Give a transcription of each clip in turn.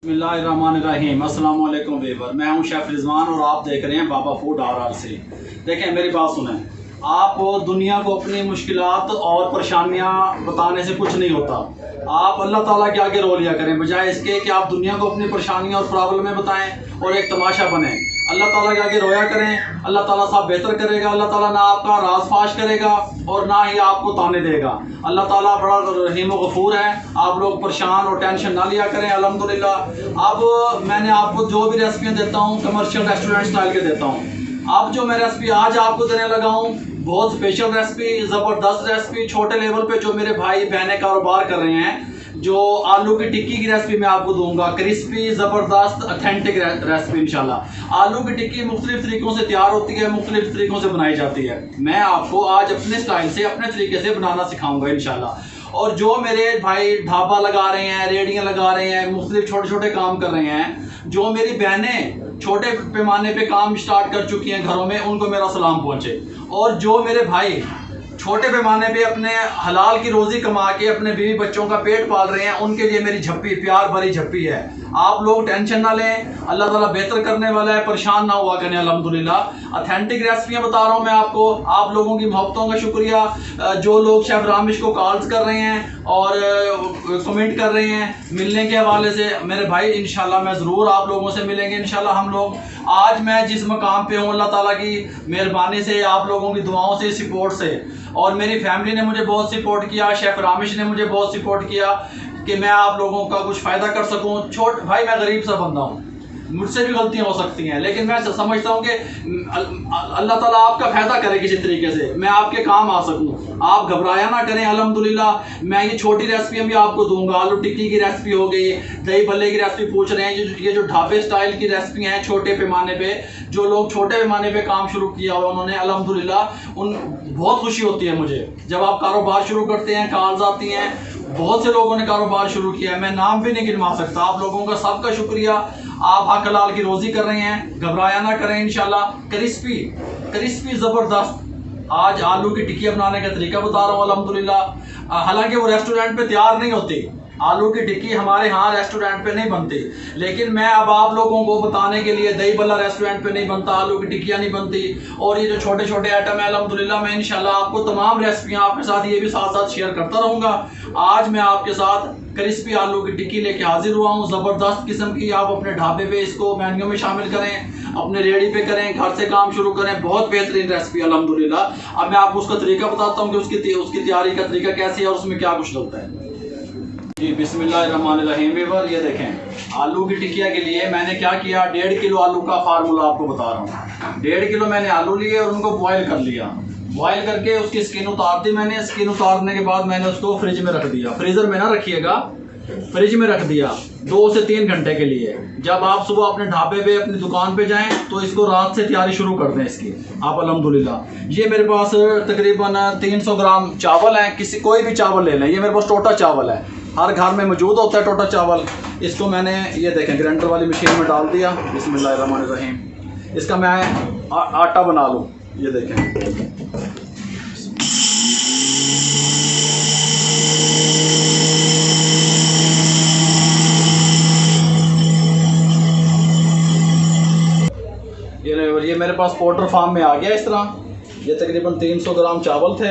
बिस्मिल्लाहिर्रहमानिर्रहीम। अस्सलाम वालेकुम वीवर, मैं हूं शेफ़ रिजवान और आप देख रहे हैं बाबा फूड आर से। देखें मेरी बात सुनें, आप दुनिया को अपनी मुश्किलात और परेशानियां बताने से कुछ नहीं होता। आप अल्लाह ताला के आगे रो लिया करें, बजाय इसके कि आप दुनिया को अपनी परेशानियां और प्रॉब्लमें बताएं और एक तमाशा बने। अल्लाह ताला के आगे रोया करें, अल्लाह ताला सब बेहतर करेगा। अल्लाह ताला ना आपका राज फाश करेगा और ना ही आपको ताने देगा। अल्लाह ताला बड़ा रहीम व गफूर है। आप लोग परेशान और टेंशन ना लिया करें। अल्हम्दुलिल्लाह अब मैंने आपको जो भी रेसिपियाँ देता हूँ कमर्शियल रेस्टोरेंट स्टाइल के देता हूँ। अब जो मैं रेसिपी आज आपको देने लगा हूँ बहुत स्पेशल रेसिपी, ज़बरदस्त रेसिपी, छोटे लेवल पे जो मेरे भाई बहनें कारोबार कर रहे हैं, जो आलू की टिक्की की रेसिपी मैं आपको दूंगा। क्रिस्पी ज़बरदस्त ऑथेंटिक रेसिपी इंशाल्लाह। आलू की टिक्की मुख्तलिफ तरीक़ों से तैयार होती है, मुख्तलिफ तरीक़ों से बनाई जाती है। मैं आपको आज अपने स्टाइल से, अपने तरीके से बनाना सिखाऊंगा इंशाल्लाह। और जो मेरे भाई ढाबा लगा रहे हैं, रेडियाँ लगा रहे हैं, मुख्तलिफ छोटे छोटे काम कर रहे हैं, जो मेरी बहनें छोटे पैमाने पे काम स्टार्ट कर चुकी हैं घरों में, उनको मेरा सलाम पहुँचे। और जो मेरे भाई छोटे पैमाने पे अपने हलाल की रोज़ी कमा के अपने बीवी बच्चों का पेट पाल रहे हैं, उनके लिए मेरी झप्पी, प्यार भरी झप्पी है। आप लोग टेंशन ना लें, अल्लाह ताला बेहतर करने वाला है, परेशान ना हुआ करें। अल्हम्दुलिल्लाह ऑथेंटिक रेसिपियाँ बता रहा हूँ मैं आपको। आप लोगों की मोहब्बतों का शुक्रिया। जो लोग शेफ़ रामिश को कॉल्स कर रहे हैं और कमेंट कर रहे हैं मिलने के हवाले से, मेरे भाई इंशाल्लाह मैं ज़रूर आप लोगों से मिलेंगे इंशाल्लाह। हम लोग आज मैं जिस मकाम पे हूँ अल्लाह ताला की मेहरबानी से, आप लोगों की दुआओं से, सपोर्ट से, और मेरी फैमिली ने मुझे बहुत सपोर्ट किया, शेफ़ रामिश ने मुझे बहुत सपोर्ट किया कि मैं आप लोगों का कुछ फ़ायदा कर सकूं। भाई मैं गरीब सा बंदा हूं, मुझसे भी गलतियां हो सकती हैं, लेकिन मैं समझता हूं कि अल्लाह ताला आपका फ़ायदा करे किसी तरीके से, मैं आपके काम आ सकूं। आप घबराया ना करें। अल्हम्दुलिल्लाह मैं ये छोटी रेसिपियाँ भी आपको दूंगा। आलू टिक्की की रेसिपी हो गई, दही भल्ले की रेसिपी पूछ रहे हैं, ये जो ढाबे स्टाइल की रेसिपी हैं छोटे पैमाने पे, जो लोग छोटे पैमाने पे काम शुरू किया हुआ उन्होंने, अल्हम्दुलिल्लाह उन बहुत खुशी होती है मुझे जब आप कारोबार शुरू करते हैं, कॉल्स आती हैं। बहुत से लोगों ने कारोबार शुरू किया है, मैं नाम भी नहीं गिनवा सकता। आप लोगों का सबका शुक्रिया। आप हक हलाल की रोज़ी कर रहे हैं, घबराया ना करें इंशाल्लाह। क्रिस्पी ज़बरदस्त आज आलू की टिक्की बनाने का तरीका बता रहा हूँ अल्हम्दुलिल्लाह। हालांकि वो रेस्टोरेंट पे तैयार नहीं होती, आलू की टिक्की हमारे यहाँ रेस्टोरेंट पे नहीं बनती, लेकिन मैं अब आप लोगों को बताने के लिए, दही भल्ला रेस्टोरेंट पे नहीं बनता, आलू की टिक्कियाँ नहीं बनती, और ये जो छोटे छोटे आइटम है अल्हम्दुलिल्लाह मैं इंशाल्लाह आपको तमाम रेसिपियाँ आपके साथ ये भी साथ साथ शेयर करता रहूँगा। आज मैं आपके साथ क्रिस्पी आलू की टिक्की लेके हाजिर हुआ हूँ, ज़बरदस्त किस्म की। आप अपने ढाबे पे इसको मेन्यू में शामिल करें, अपने रेडी पे करें, घर से काम शुरू करें। बहुत बेहतरीन रेसिपी अल्हम्दुलिल्लाह। अब मैं आपको उसका तरीका बताता हूँ कि उसकी तैयारी का तरीका कैसे है और उसमें क्या कुछ लगता है। जी बिस्मिल्लाहिर्रहमानिर्रहीम। वीवर ये देखें, आलू की टिक्किया के लिए मैंने क्या किया, 1.5 किलो आलू का फार्मूला आपको बता रहा हूँ। 1.5 किलो मैंने आलू लिए और उनको बॉयल कर लिया। बॉयल करके उसकी स्किन उतार दी मैंने। स्किन उतारने के बाद मैंने उसको फ्रिज में रख दिया। फ्रीज़र में ना रखिएगा, फ्रिज में रख दिया 2 से 3 घंटे के लिए। जब आप सुबह अपने ढाबे पे, अपनी दुकान पे जाएं तो इसको रात से तैयारी शुरू कर दें इसकी आप अल्हम्दुलिल्लाह। ये मेरे पास तकरीबन 300 ग्राम चावल है, कोई भी चावल ले लें। ये मेरे पास टोटा चावल है, हर घर में मौजूद होता है टोटा चावल। इसको मैंने ये देखें ग्राइंडर वाली मशीन में डाल दिया। बिस्मिल्लाहिर्रहमानिर्रहीम। इसका मैं आटा बना लूँ। ये देखें ये मेरे पास पाउडर फार्म में आ गया इस तरह। ये तकरीबन 300 ग्राम चावल थे।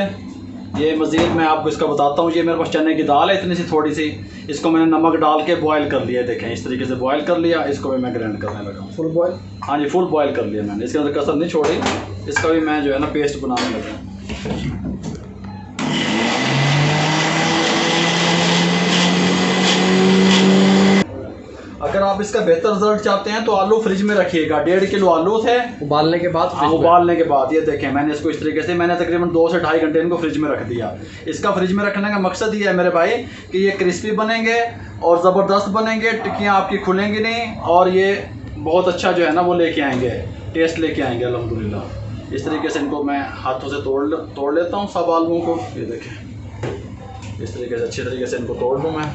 ये मज़ीद मैं आपको इसका बताता हूँ। ये मेरे पास चने की दाल है इतनी सी थोड़ी सी, इसको मैंने नमक डाल के बॉयल कर लिया। देखें इस तरीके से बॉयल कर लिया। इसको भी मैं ग्राइंड करने लगा। Full boil? हाँ जी, फुल बॉयल कर लिया मैंने। इसके अंदर कसर नहीं छोड़ी। इसका भी मैं जो है ना पेस्ट बनाने लगा। अगर आप इसका बेहतर रिजल्ट चाहते हैं तो आलू फ्रिज में रखिएगा। 1.5 किलो आलू थे, उबालने के बाद। हाँ, उबालने के बाद। ये देखें मैंने इसको इस तरीके से, मैंने तकरीबन 2 से 2.5 घंटे इनको फ्रिज में रख दिया। इसका फ्रिज में रखने का मकसद ये है मेरे भाई कि ये क्रिस्पी बनेंगे और ज़बरदस्त बनेंगे, टिक्कियाँ आपकी खुलेंगी नहीं, और ये बहुत अच्छा जो है ना वो लेके आएंगे, टेस्ट लेके आएंगे अल्हम्दुलिल्लाह। इस तरीके से इनको मैं हाथों से तोड़ लेता हूँ सब आलूओं को। ये देखें इस तरीके से अच्छी तरीके से इनको तोड़ लूँ मैं।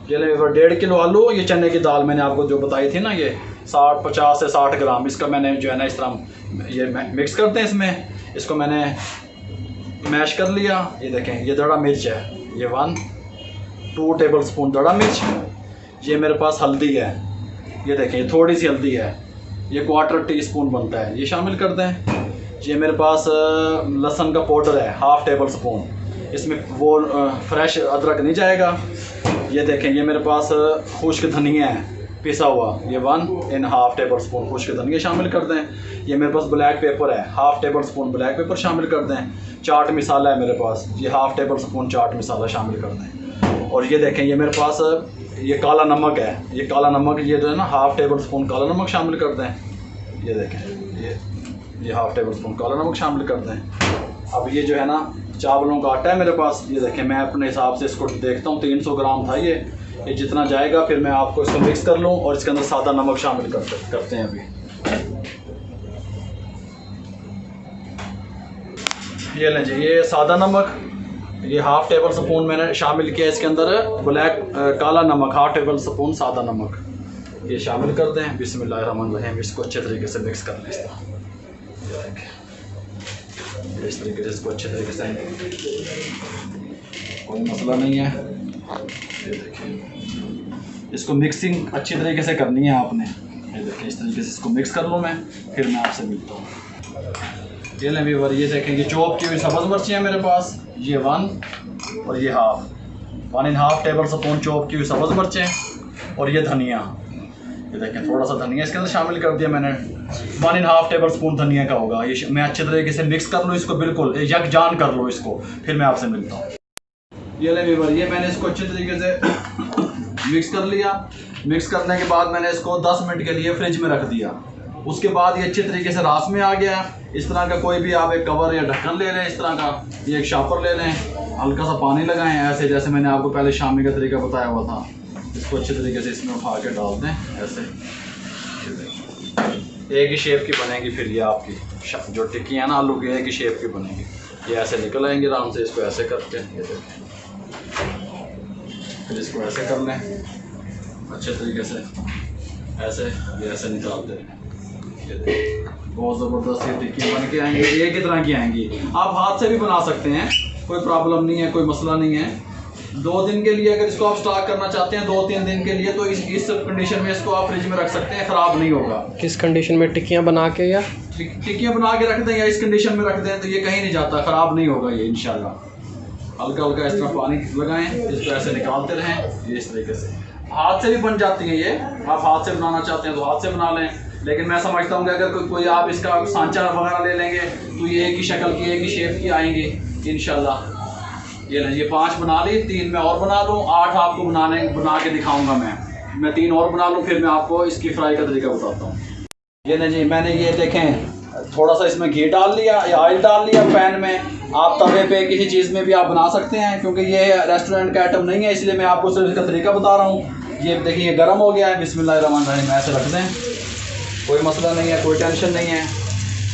ये 1.5 किलो आलू, ये चने की दाल मैंने आपको जो बताई थी ना, ये 50 से 60 ग्राम, इसका मैंने जो है ना इस तरह ये मिक्स करते हैं इसमें। इसको मैंने मैश कर लिया। ये देखें ये दड़ा मिर्च है, ये 1, 2 टेबल स्पून दड़ा मिर्च, ये मेरे पास हल्दी है, ये देखें थोड़ी सी हल्दी है, ये 1/4 टीस्पून बनता है, ये शामिल कर दें। ये मेरे पास लहसुन का पाउडर है 1/2 टेबल स्पून, इसमें वो फ्रेश अदरक नहीं जाएगा। ये देखें ये मेरे पास खुश्क धनिया है पिसा हुआ, ये 1.5 टेबल स्पून खुश्क धनिया शामिल कर दें। ये मेरे पास ब्लैक पेपर है 1/2 टेबल स्पून ब्लैक पेपर शामिल कर दें। चाट मसाला है मेरे पास, ये 1/2 टेबल स्पून चाट मसाला शामिल कर दें। और ये देखें ये मेरे पास ये काला नमक है, ये काला नमक ये जो है ना 1/2 टेबल स्पून काला नमक शामिल कर दें। ये देखें ये 1/2 टेबल स्पून काला नमक शामिल कर दें। अब ये जो है ना चावलों का आटा है मेरे पास, ये देखें मैं अपने हिसाब से इसको देखता हूँ 300 ग्राम था ये जितना जाएगा फिर मैं आपको इसको मिक्स कर लूँ और इसके अंदर सादा नमक शामिल करते हैं। अभी ये लें जी, ये सादा नमक, ये 1/2 टेबल स्पून मैंने शामिल किया इसके अंदर। ब्लैक काला नमक 1/2 टेबल स्पून सादा नमक ये शामिल कर दें। बिस्मिल्लाहिर्रहमानिर्रहीम, इसको अच्छे तरीके से मिक्स कर लें। इस तरीके से इसको अच्छे तरीके से, कोई मसला नहीं है। ये देखिए इसको मिक्सिंग अच्छी तरीके से करनी है आपने। ये देखिए इस तरीके से इसको मिक्स कर लूँ मैं, फिर मैं आपसे मिलता हूँ। ये लें व्यूअर, ये देखें ये चॉप की हुई सब्ज़ मिर्ची है मेरे पास, ये 1 और ये 1.5 टेबल स्पून चॉप की हुई सब्ज़ मिर्चें और ये धनिया। ये देखें थोड़ा सा धनिया इसके अंदर शामिल कर दिया मैंने, 1.5 टेबल स्पून धनिया का होगा। ये मैं अच्छे तरीके से मिक्स कर लूँ इसको, बिल्कुल यकजान कर लो इसको, फिर मैं आपसे मिलता हूँ। ये ले व्यूअर, ये मैंने इसको अच्छे तरीके से मिक्स कर लिया। मिक्स करने के बाद मैंने इसको 10 मिनट के लिए फ्रिज में रख दिया। उसके बाद ये अच्छे तरीके से रास में आ गया। इस तरह का कोई भी आप एक कवर या ढक्कन ले लें, इस तरह का, ये एक शापर ले लें, हल्का सा पानी लगाएं ऐसे जैसे मैंने आपको पहले शामी का तरीका बताया हुआ था। इसको अच्छे तरीके से इसमें उठा के डाल दें ऐसे, एक ही शेप की बनेगी फिर ये आपकी जो टिक्की है ना आलू की, एक ही शेप की बनेगी। ये ऐसे निकल आएंगे आराम से, इसको ऐसे करके ये देखें, फिर इसको ऐसे कर लें अच्छे तरीके से ऐसे, ये ऐसे निकाल दें। ये देखें बहुत ज़बरदस्त ये टिक्की बन के आएंगी, एक ही तरह की आएंगी। आप हाथ से भी बना सकते हैं, कोई प्रॉब्लम नहीं है, कोई मसला नहीं है। 2 दिन के लिए अगर इसको आप स्टॉक करना चाहते हैं, 2-3 दिन के लिए, तो इस कंडीशन में इसको आप फ्रिज में रख सकते हैं, ख़राब नहीं होगा। किस कंडीशन में, टिक्कियाँ बना के या टिक्कियाँ बना के रख दें या इस कंडीशन में रख दें तो ये कहीं नहीं जाता, ख़राब नहीं होगा ये इंशाल्लाह। हल्का हल्का इस तरह पानी लगाएं, इसको ऐसे निकालते रहें। ये इस तरीके से हाथ से भी बन जाती है ये, आप हाथ से बनाना चाहते हैं तो हाथ से बना लें। लेकिन मैं समझता हूँ कि अगर कोई आप इसका सांचा वगैरह ले लेंगे तो ये एक ही शक्ल की, एक ही शेप की आएंगी इंशाल्लाह। ये लें, ये 5 बना ली, 3 मैं और बना लूँ, 8 आपको बना के दिखाऊंगा मैं 3 और बना लूँ, फिर मैं आपको इसकी फ्राई का तरीका बताता हूँ। ये लें जी, मैंने ये देखें थोड़ा सा इसमें घी डाल लिया या ऑयल डाल लिया पैन में। आप तवे पे किसी चीज़ में भी आप बना सकते हैं, क्योंकि ये रेस्टोरेंट का आइटम नहीं है, इसलिए मैं आपको सिर्फ इसका तरीका बता रहा हूँ। ये देखिए ये गर्म हो गया है, बिस्मिल्लाहिर्रहमानिर्रहीम ऐसे रख दें, कोई मसला नहीं है, कोई टेंशन नहीं है,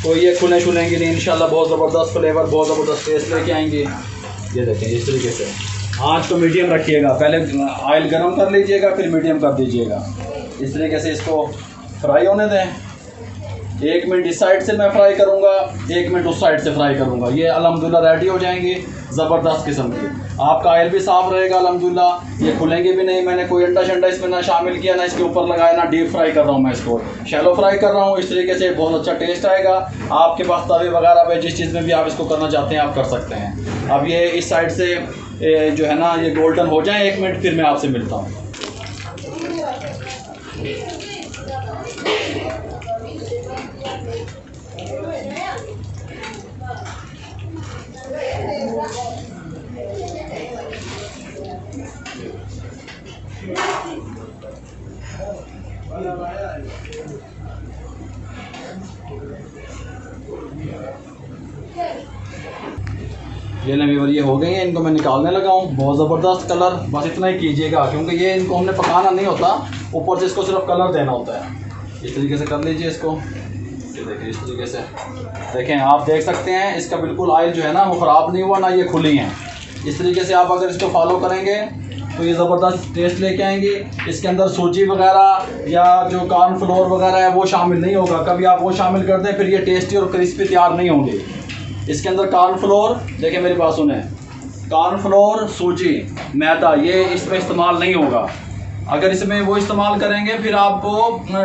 कोई ये खुले छुलेंगे नहीं इंशाल्लाह। बहुत ज़बरदस्त फ्लेवर, बहुत ज़बरदस्त टेस्ट लेके आएंगे। ये देखें इस तरीके से आँच को मीडियम रखिएगा, पहले ऑयल गर्म कर लीजिएगा फिर मीडियम कर दीजिएगा। इस तरीके से इसको फ्राई होने दें। 1 मिनट इस साइड से मैं फ्राई करूँगा, 1 मिनट उस साइड से फ्राई करूँगा। ये अल्हम्दुलिल्लाह रेडी हो जाएंगी ज़बरदस्त किस्म की। आपका ऑयल भी साफ़ रहेगा अल्हम्दुलिल्लाह, ये खुलेंगे भी नहीं। मैंने कोई अंडा शंडा इसमें ना शामिल किया, ना इसके ऊपर लगाया, ना डीप फ्राई कर रहा हूँ मैं इसको, शैलो फ्राई कर रहा हूँ। इस तरीके से बहुत अच्छा टेस्ट आएगा। आपके पास तवे वगैरह पे जिस चीज़ में भी आप इसको करना चाहते हैं आप कर सकते हैं। अब ये इस साइड से जो है ना ये गोल्डन हो जाए 1 मिनट, फिर मैं आपसे मिलता हूँ। ये ना व्यूअर ये हो गई हैं, इनको मैं निकालने लगा हूँ। बहुत ज़बरदस्त कलर, बस इतना ही कीजिएगा क्योंकि ये इनको हमने पकाना नहीं होता, ऊपर से इसको सिर्फ कलर देना होता है। इस तरीके से कर लीजिए इसको। ये देखिए इस तरीके से देखें, आप देख सकते हैं इसका बिल्कुल ऑयल जो है ना वो ख़राब नहीं हुआ, ना ये खुली हैं। इस तरीके से आप अगर इसको फॉलो करेंगे तो ये ज़बरदस्त टेस्ट लेके आएंगी। इसके अंदर सूजी वगैरह या जो कॉर्नफ्लोर वगैरह है वो शामिल नहीं होगा। कभी आप वो शामिल कर दें फिर ये टेस्टी और क्रिस्पी तैयार नहीं होंगे। इसके अंदर कॉर्नफ्लोर, देखिए मेरी बात सुने, कॉर्नफ्लोर, सूजी, मैदा ये इसमें इस्तेमाल नहीं होगा। अगर इसमें वो इस्तेमाल करेंगे फिर आपको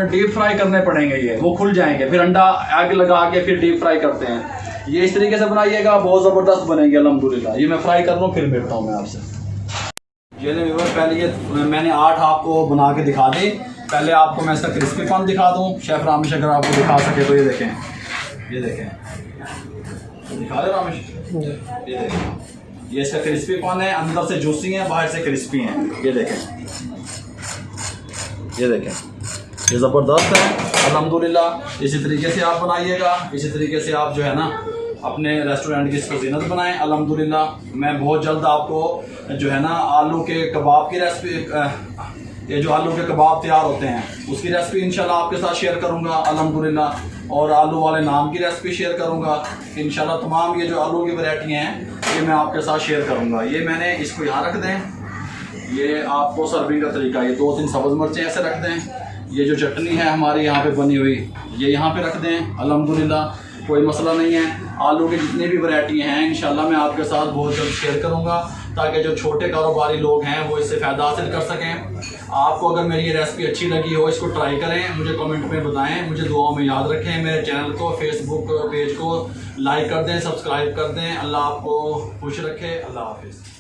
डीप फ्राई करने पड़ेंगे, ये वो खुल जाएंगे, फिर अंडा आग लगा के फिर डीप फ्राई करते हैं। ये इस तरीके से बनाइएगा, बहुत ज़बरदस्त बनेंगे अल्हम्दुलिल्लाह। ये मैं फ्राई कर लूँ फिर मिलता हूँ मैं आपसे। ये नहीं व्यूअर, पहले ये मैंने 8 आपको बना के दिखा दी। पहले आपको मैं इसका क्रिस्पीपन दिखा दूँ। शेफ़ रामेश अगर आपको दिखा सके तो ये देखें, ये देखें, दिखा दे रामेश, ये देखें, ये इसका क्रिस्पीपन है, अंदर से जूसी है, बाहर से क्रिस्पी है। ये देखें, ये देखें, ये ज़बरदस्त है अल्हम्दुलिल्लाह। इसी तरीके से आप बनाइएगा, इसी तरीके से आप जो है ना अपने रेस्टोरेंट की इसको ज़ीनत बनाएं अल्हम्दुलिल्लाह। मैं बहुत जल्द आपको जो है ना आलू के कबाब की रेसिपी, ये जो आलू के कबाब तैयार होते हैं उसकी रेसिपी इंशाल्लाह आपके साथ शेयर करूंगा अल्हम्दुलिल्लाह, और आलू वाले नाम की रेसिपी शेयर करूंगा इंशाल्लाह। तमाम ये जो आलू की वैरायटी हैं ये मैं आपके साथ शेयर करूंगा। ये मैंने इसको यहाँ रख दें, ये आपको सर्विंग का तरीका, ये 2-3 सब्ज़ मिर्चें ऐसे रख दें। ये जो चटनी है हमारी यहाँ पे बनी हुई, ये यहाँ पे रख दें अल्हम्दुलिल्लाह, कोई मसला नहीं है। आलू की जितनी भी वैरायटी हैं इंशाल्लाह मैं आपके साथ बहुत जल्द शेयर करूंगा, ताकि जो छोटे कारोबारी लोग हैं वो इससे फ़ायदा हासिल कर सकें। आपको अगर मेरी ये रेसिपी अच्छी लगी हो, इसको ट्राई करें, मुझे कमेंट में बताएं, मुझे दुआओं में याद रखें। मेरे चैनल को, फेसबुक पेज को लाइक कर दें, सब्सक्राइब कर दें। अल्लाह आपको खुश रखे। अल्लाह हाफिज़।